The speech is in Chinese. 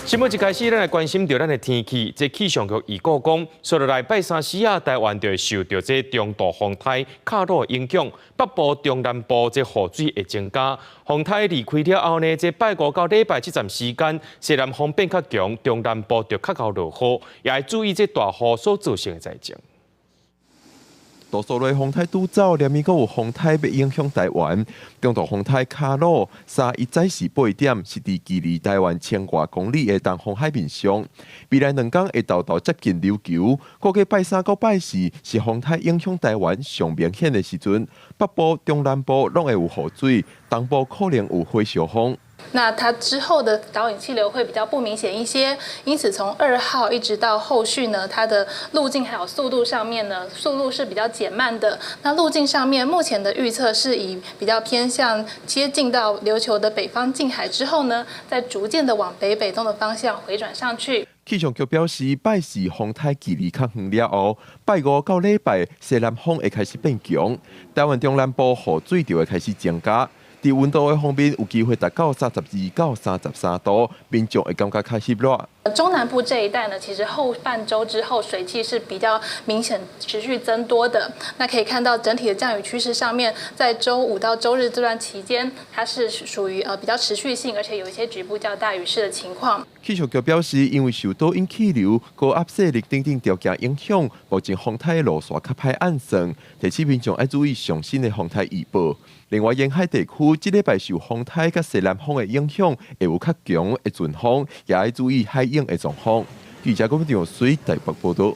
新闻一开始，咱来关心到咱的天气。这气象局预告讲，接落来拜三、四啊，台湾就会受到这中度风台卡路影响，北部、中南部这雨水会增加。风台离开了后呢，这拜五到礼拜这段时间，西南风变较强，中南部就较高落雨，也要注意这大雨所造成的灾情。多数类风台拄走，连咪阁有风台要影响台湾。中度风台卡路3早时8点是伫距离台湾1000外公里的东方海面上。未来2天会到接近琉球，估计拜三到拜四是风台影响台湾上明显的时阵。北部、中南部拢会有雨水，东部可能有火烧风。那它之后的导引气流会比较不明显一些，因此从2号一直到后续呢，它的路径还有速度上面呢，速度是比较减慢的。那路径上面目前的预测是以比较偏向接近到琉球的北方近海之后呢，再逐渐的往北东的方向回转上去。气象局表示，拜四风台距离较远了后，拜五到礼拜西南风会开始变强，台湾中南部雨水就会开始增加。在温度的方面，有机会达到32到33度，民众会感觉开始热。中南部这一带呢，其实后半周之后水汽是比较明显持续增多的。那可以看到整体的降雨趋势上面，在周5到周日这段期间，它是属于比较持续性，而且有一些局部较大雨势的情况。气象局表示，因为受到因气流、高压势力等条件影响，目前风台的路线较歹按算，提醒民众要注意上新的风台预报。另外，沿海地区这礼拜受风台甲西南风的影响，会有较强的阵风，也要注意海涌的状况。记者郭文祥随台北报道。